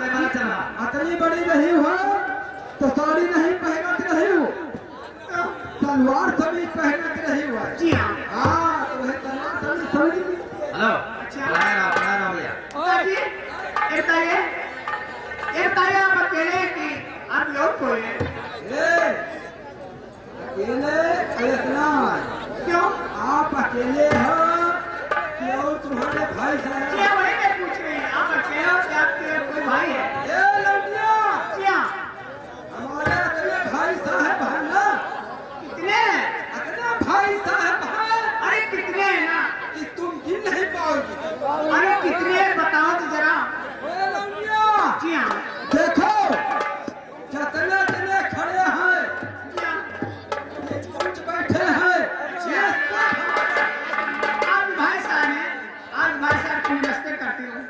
अतनी बड़ी रही हो तो साड़ी नहीं पहनत रही हो, तलवार सभी पहनत रही हो। जी हाँ। हाँ तो वह तलवार सभी समझ में। हेलो बुलाया भैया। ओ जी एक ताये आप अकेले की आप लोग कोई अकेले इतना क्यों? आप अकेले हो क्यों? तुम्हारे भाई साहब क्या वही मैं पूछ रही हूँ, आप अकेले हो क्या आपके कोई भाई है? ये लड़कियां क्या हमारे अकेले भाई साहब हैं ना। कितने हैं? अकेले भाई साहब हैं अरे कितने हैं ना? कि तुम गिन नहीं पाओगे। अरे कितने हैं बताओ तो जरा। ये लड़कियां जी हाँ। देखो कितने जने खड़े हैं, जी हाँ। कुछ बैठे हैं, ये सब आप भाई साहब हैं, आप भाई साहब की नमस्ते करती हूँ।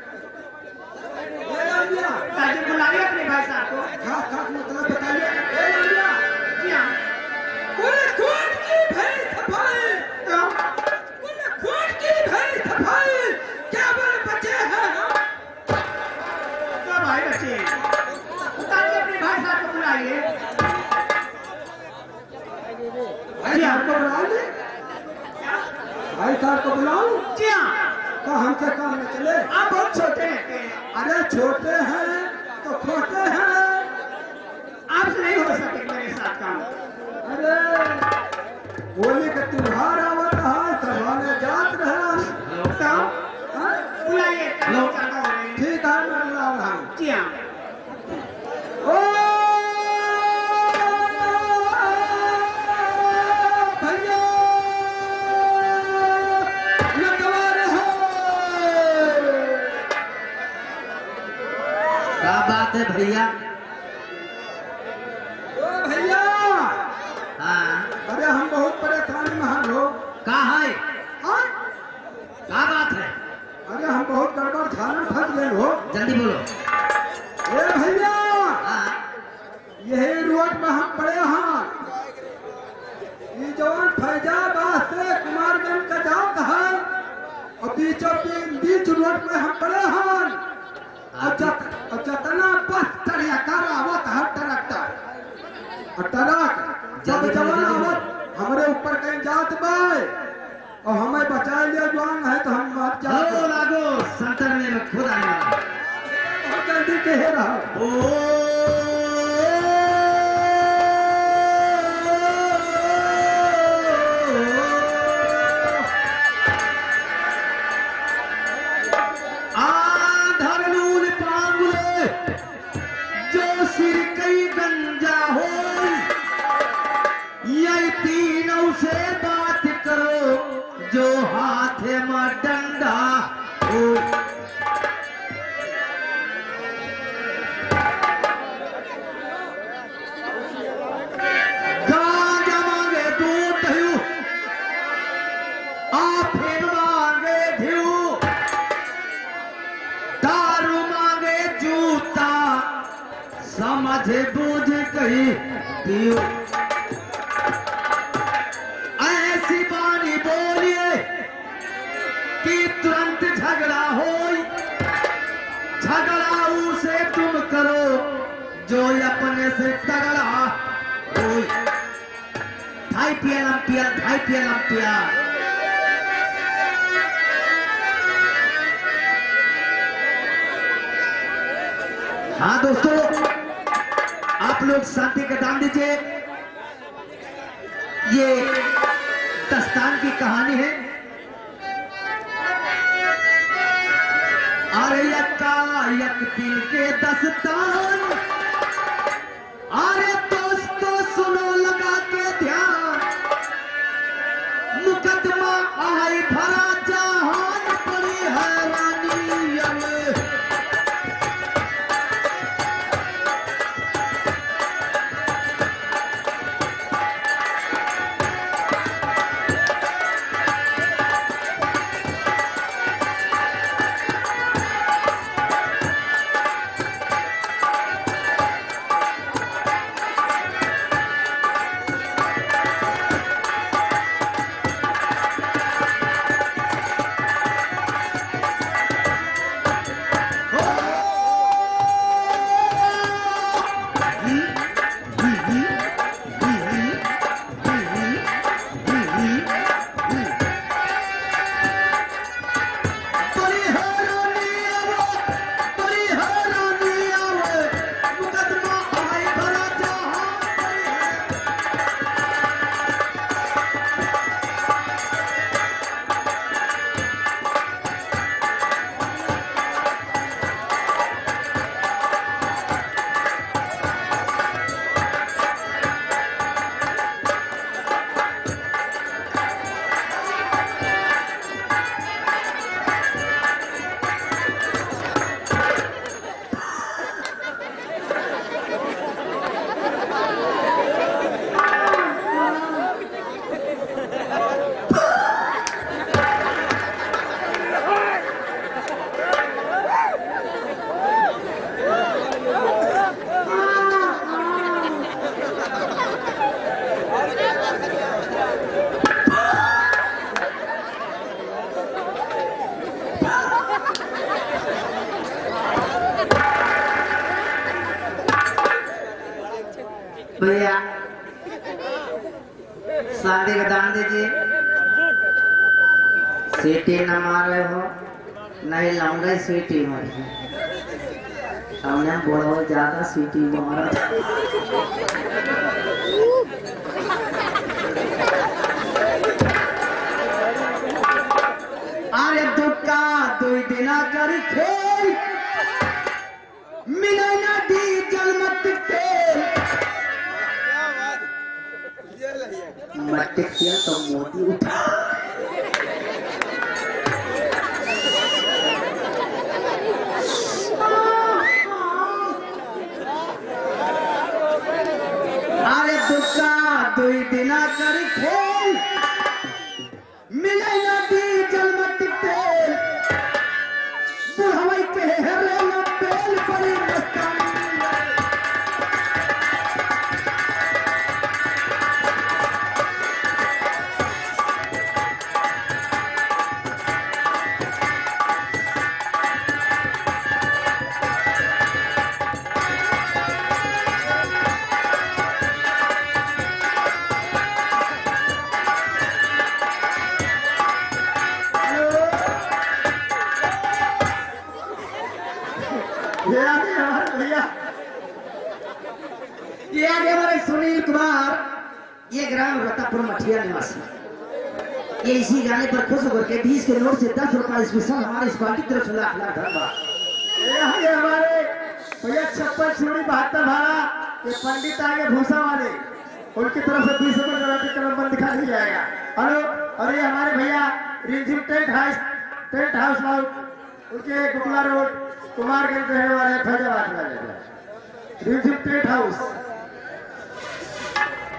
ये लड़कियां ताकि बुलाइए अपने भाई साहब को। खास खास मतलब बताइए। ये लड़कियां जी हाँ। कुल खून की भरी सफाई, तो कुल खून की भरी सफाई केवल बचे हैं हम। क्या भाई बच्चे हैं? ताकि अपने भाई साहब को बुलाइए। भाई साहब को बुलाओ जी, भाई साहब को बुलाओ। जी हाँ। तो हमसे काम न चले। आप बहुत छोटे रहते हैं, अरे छोटे हैं तो खोटे हैं। आपसे नहीं हो सके मेरे साथ काम। अरे होली का त्योहार आवत है, सबने जात रहे। तो हाँ? बुलाइए। हेलो। ज्यादा हो रही है। ठीक है मैं बुला रहा हूँ। जी हाँ। ओ भैया नटवर हो। क्या बात है भैया? ओ भैया हाँ अरे हम बहुत परेशानी में हैं लोग। कहाँ है? हाँ? क्या बात है? अरे हम बहुत गड़बड़ थाना फंस गए हो। जल्दी बोलो। ए भैया हाँ यही रोड में हम पड़े हैं। ये जवान फैजाबाद से कुमारगंज का जात है और बीच रोड में हम पड़े हैं। और जतना बस टरियाकार आवत है ट्रक और ट्रक जब जवान आवत हमरे ऊपर कहीं जात बाय और हमें बचा लिया जवान है तो हम मर हेलो जाते। लागो संतर में खुद आने वाला। बहुत जल्दी कहे रहा। आधर नून पांगुले जो सिर कई गंजा हो, यही तीनों से बात करो जो हाथ में डंडा हो। गांजा मांगे दूध दही, आफिन मांगे घिऊ, दारू मांगे जूता, समझ बूझ कही दियो। ऐसी बानी बोलिए कि तुरंत झगड़ा हो, झगड़ा उसे तुम करो जो अपने से तगड़ा हो। ढाई पिया। हाँ दोस्तों आप लोग शांति का दान दीजिए। ये दस्तान की कहानी है। अरे यक दिल के दस्तान, अरे दोस्तों सुनो लगा के ध्यान, मुकदमा आई भरा जहान बड़ी हैरानी अरे। भैया शादी का दान दीजिए। सीटी न मारे हो नहीं लौंडे सीटी मारी हमने बोलो ज्यादा सीटी मारा। अरे दुका दुई दिना कर खेल मिले ना डीजल मत तेल मत तेल तो मोदी उठा। अरे दुका दुई दिना कर खेल मिले ना डीजल मत तेल बुढ़ाई के हेरे ना बेल परी मस्तानी। ये आगे हमारे सुनील कुमार, ये ग्राम रतापुर मठिया निवासी, ये इसी गाने पर खुश होकर के 20 के नोट से 10 रुपए स्पेशल हमारे इस पार्टी की तरफ से लाख लाख धन्यवाद। ये आगे हमारे भैया 56 छुरी 72 भाड़ा ये पंडित आगे भूसा वाले उनकी तरफ से 20 रुपए जरा क्रम बंद दिखा दिया जाएगा। हेलो और ये हमारे भैया रिमझिम टेंट हाउस उनके गुटला रोड कुमारगंज रहने वाले फैजाबाद वाले रिमझिम टेंट हाउस।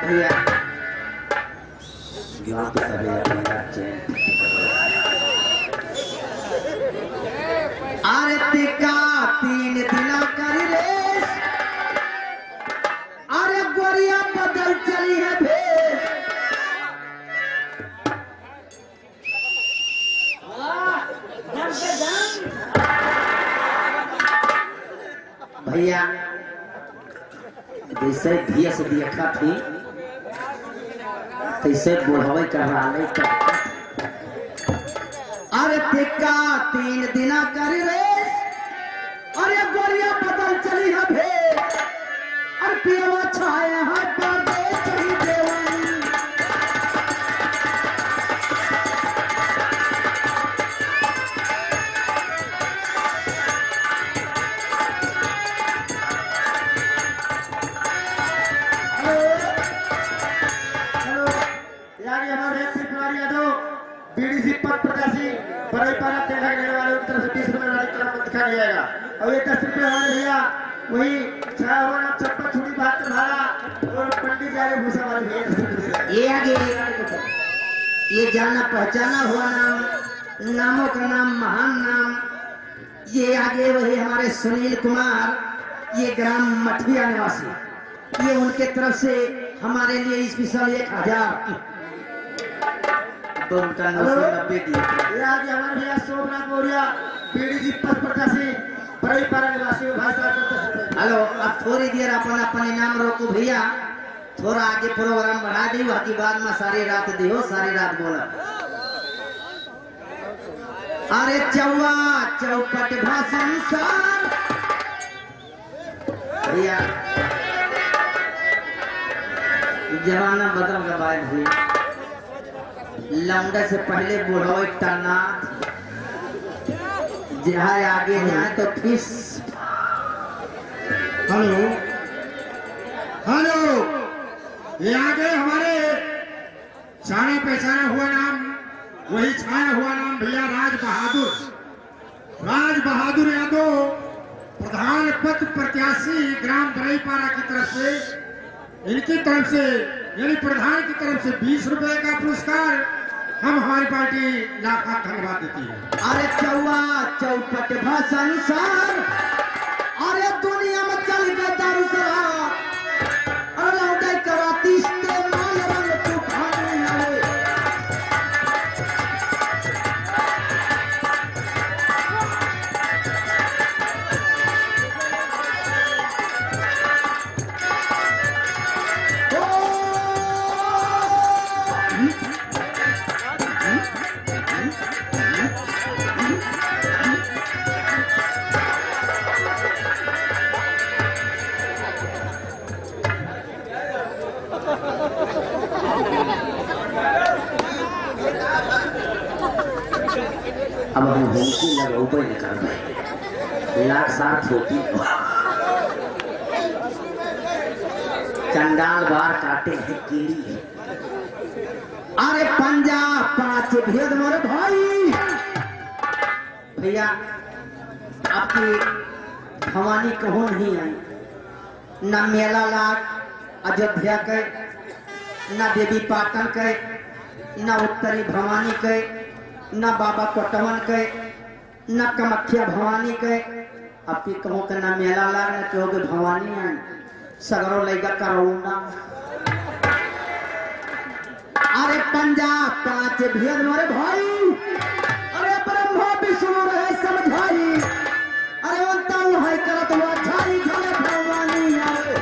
भैया यहाँ पे कर भैया चैन आरती का 3 दिना कर रेस अरे गोरिया बदल चली है भेस भैया जैसे भैया से देखा थी कैसे बुढ़ाई कर रहा है। अरे टिक्का 3 दिना कर रेस अरे गोरिया बदल चली है भेस अरे पियवा छाए है परदेश चली देवन। बीडीसी पद प्रत्याशी बड़े पारा तेल लेने वाले उनकी तरफ से 20 रुपए वाली कलम दिखाया जाएगा। और ये 10 रुपए हमारे भैया वही छाया हुआ नाम चप्पा छुड़ी बात भाड़ा और पंडित जी आगे भूसा वाले भैया ये आगे ये जाना पहचाना हुआ नाम नामों का नाम महान नाम ये आगे वही हमारे सुनील कुमार ये ग्राम मठिया निवासी ये उनके तरफ से हमारे लिए स्पेशल 1000 तो उनका 990 दिया। ये आगे हमारे भैया सोमनाथ मौर्य बीडीसी पद प्रत्याशी बड़े पारा निवासी भाई साहब। हेलो अब थोड़ी देर अपन अपन इनाम रोको भैया थोड़ा आगे प्रोग्राम बढ़ा दी बाकी बाद में सारी रात दियो सारी रात बोला। अरे चौवा चौपट भाषण सार भैया जमाना बदल गया भाई भैया लौंडा से पहले बुढ़ाई टाना जहाँ आगे जाए तो फिस। हेलो हेलो ये आगे हमारे जाना पहचाना हुआ नाम वही छाया हुआ नाम भैया राज बहादुर यादव प्रधान पद प्रत्याशी ग्राम बड़ईपारा की तरफ से इनकी तरफ से यानी प्रधान की तरफ से 20 रुपए का पुरस्कार हम हमारी पार्टी लाख धन्यवाद देती है। अरे चौवा चौपट भाषण सार अरे दुनिया में चल गए दारू शराब अरे लौटाई कराती इस्तेमाल रंग तूफान आए। अब हम होमकी लगो न कर लाख साथ होती चंडाल बार काटे हैं कीड़ी। अरे पंजा पांच भेद मोरे भाई भैया आपकी भवानी कहो नहीं आई, न मेला लाग अयोध्या के, न देवी पाटन के, न उत्तरी भवानी के, न बाबा कोटवन के, न कामाख्या भवानी के। आपकी कहो के न मेला लाग न चौगे भवानी आई सगरो लैगा करोना। अरे पंजा पांच भेद मोरे भाई, अरे ब्रह्मा विष्णु रहे सब भाई, अरे अंताऊ है करत हुआ झाई घरे भवानी आए।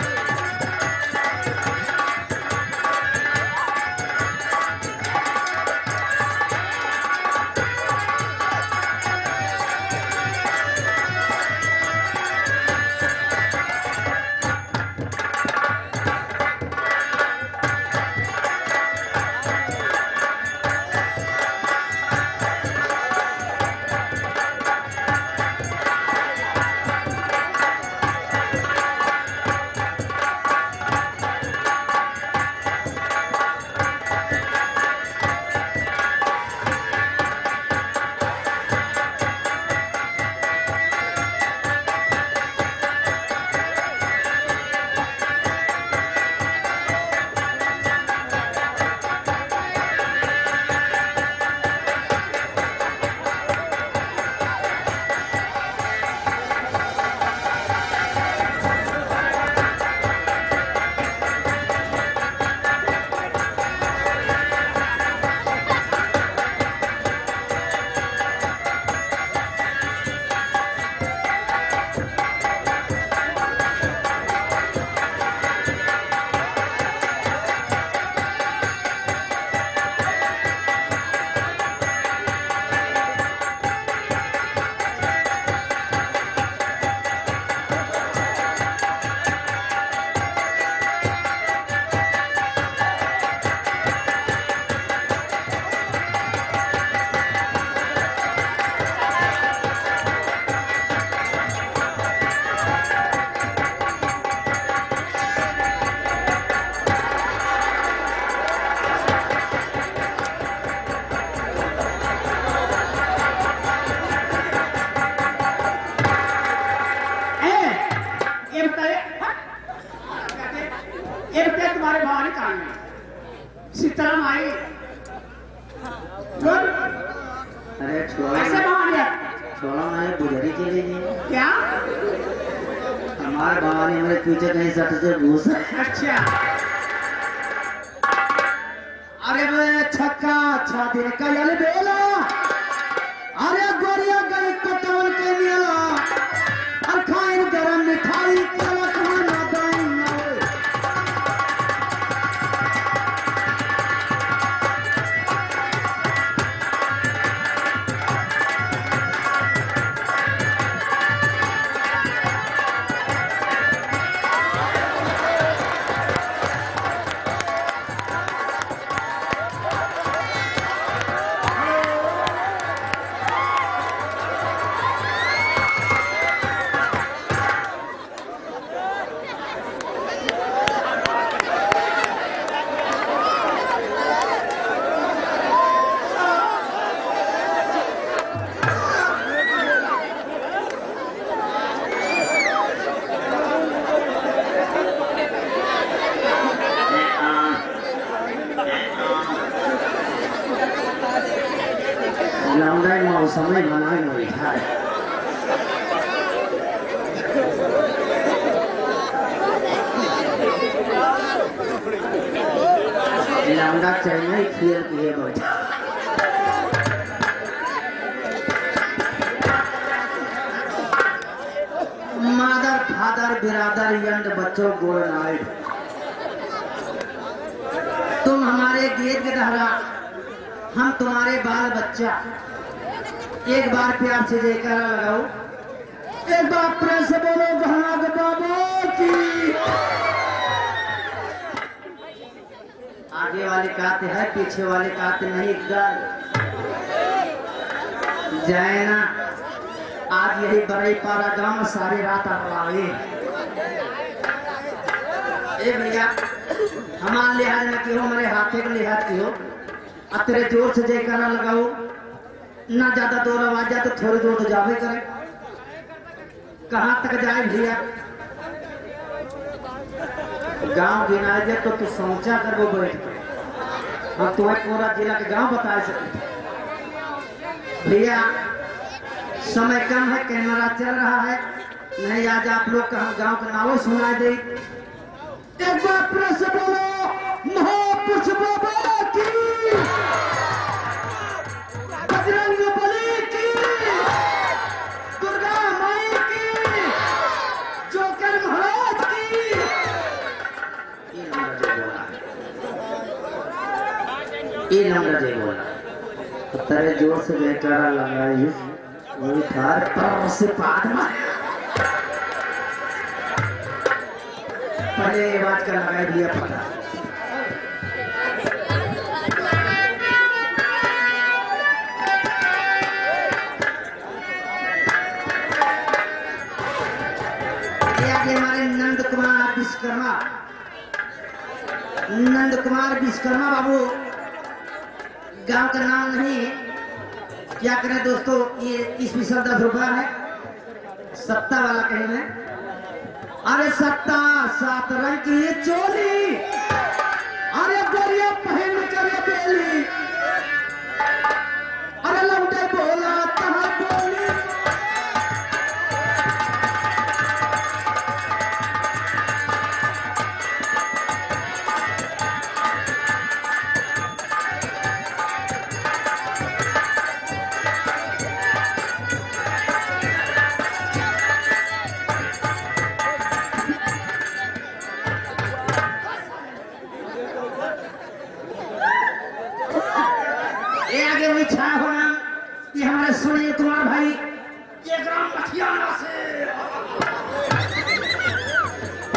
तुम्हारे भवानी कहाँ है? सीताराम आई। अरे छोड़ा ऐसे भवानी है छोड़ा मैं बुझरी चली गई क्या? हमारे भवानी मेरे पीछे कहीं सट से घुस है। अच्छा अरे वे छक्का छातिर कयल बेला, अरे गोरिया गई कटवन के मेला, और खाइन गरम मिठाई कला खाना दाइन। लौंडा मौसम में बनाए नहीं था। लौंडा चेन्नई खेल किए बैठा। मादर फादर बिरादर यंड बच्चों गोड़ नाइट, तुम हमारे गेट के दहरा, हम तुम्हारे बाल बच्चा। एक बार प्यार से जयकारा लगाओ, एक बार प्रेम से बोलो गहना बाबा की। आगे वाले कहते हैं पीछे वाले कहते नहीं गाय। जाए ना, आज यही बड़ई पारा गांव में सारी रात आए। ए भैया हमारे लिहाज में क्यों, हमारे हाथे के लिहाज क्यों, अब तेरे जोर से जयकारा लगाओ ना, ज्यादा दूर आवाज जाए तो थोड़ी दूर तो जावे करे। कहाँ तक जाए भैया, गांव गिना जाए तो तू समझा कर वो बैठ के हम तुम्हें पूरा जिला के गांव बता सके। भैया समय कम है, कैमरा चल रहा है, नहीं आज आप लोग का हम गांव का नाम सुना दे। एक बार प्रेस से बोलो महापुरुष बाबा की, बजरंग बली की, दुर्गा माई की, जोकर महाराज की। ये नंबर जय बोला तेरे जोर से जयकारा लगाई, वही थार पर से पाद पहले आवाज का लगाई दिया पता। ये आगे हमारे नंद कुमार विश्वकर्मा बाबू, गांव का नाम नहीं, क्या करें दोस्तों, ये स्पेशल 10 रुपया है, सत्ता वाला कहीं में। अरे सत्ता 7 रंग की चोली, अरे गोरिया पहन कर बेली, अरे लौटे बोला कहाँ बोली। ये हमारे सुनील कुमार भाई, ये ग्राम मठियाना से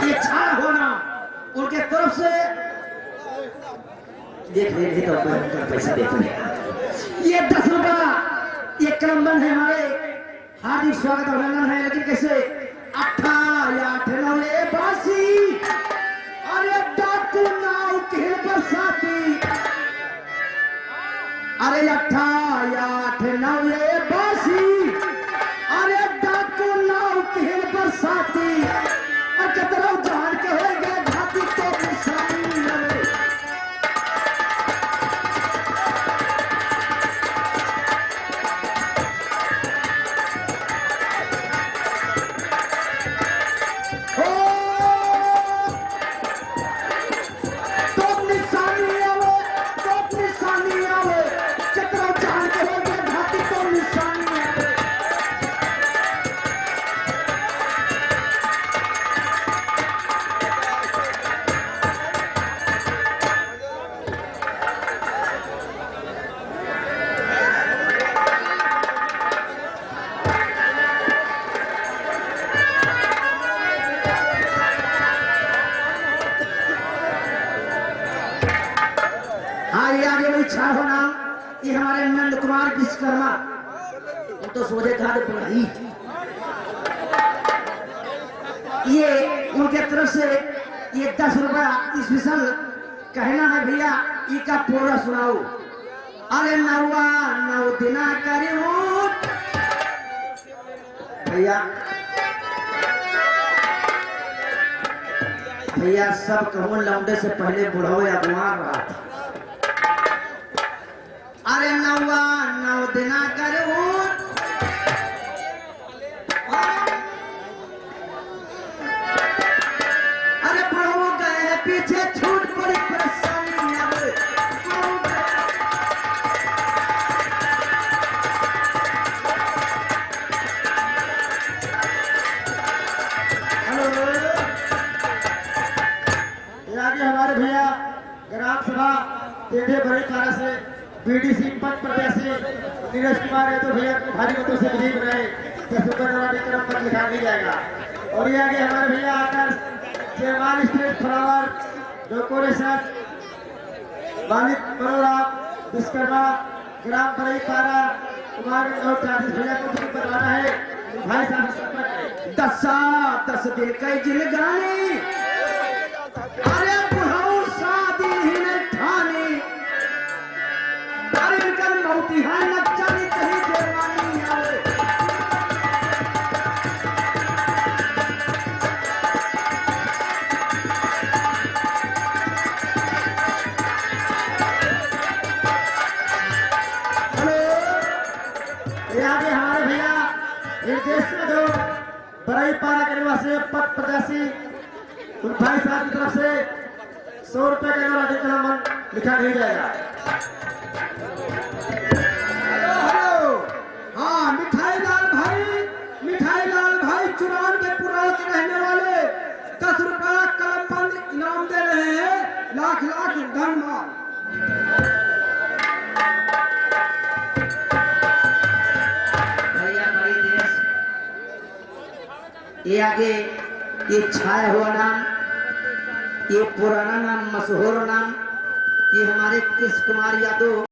ये छाया होना उनके तरफ से देख रहे तो पैसा देते हैं। ये 10 रुपया ये क्रमबंध है, हमारे हार्दिक स्वागत अभिनंदन है। लेकिन कैसे 8 बासी, अरे डाकू नाव खेल बरसाती, अरे 8 बासी, अरे डाकू नाव खेल बरसाती, और कतरा जान के हो गए घाटी तो निशानी लगे। ये हमारे नंद कुमार विश्वकर्मा, ये तो सोचे था पढ़ाई, ये उनके तरफ से ये 10 रुपया स्पेशल कहना है भैया, ये का पूरा सुनाओ। अरे 9 दिना करी भैया सब कहूँ लौंडे से पहले बुढ़ाओ या गुमार रहा था। अरे 9 दिना करू, अरे बुढ़ो गए पीछे छूट पड़ी परेशानी। आगे हमारे भैया ग्राम सभा टेढ़े बड़े पारा से बीडीसी पद प्रत्याशी नीरज कुमार यादव भैया को भारी मतों से विजयी बनाए, 10 रुपये नवाडी क्रम पर लिखा नहीं जाएगा। और ये आगे हमारे भैया आकर चेयरमैन स्टेट फ्लावर डेकोरेशन मालिक बड़ोरा विश्वकर्मा ग्राम बड़ई पारा कुमार और चालीस भैया को भी बताना है भाई साहब संपर्क करें। 10 दिन कई जिंदगानी अरे बुढ़ाऊ शादी ही नहीं ठानी अरे इनकर मौती है न जानी कहीं जवानी आवे आगे हमारे भैया एक देश का जो बड़ाई पारा के निवासी पद प्रत्याशी उन भाई साहब की तरफ से 100 रुपए का इनाम देकर मन लिखा नहीं जाएगा। हेलो हेलो हाँ मिठाई लाल भाई चुरान के पुराव के रहने वाले 10 रुपया कलम बंद इनाम दे रहे हैं लाख लाख धन माल। भैया भाई देश ये आगे ये छाया हुआ नाम ये पुराना नाम मशहूर नाम ये हमारे कृष्ण कुमार यादव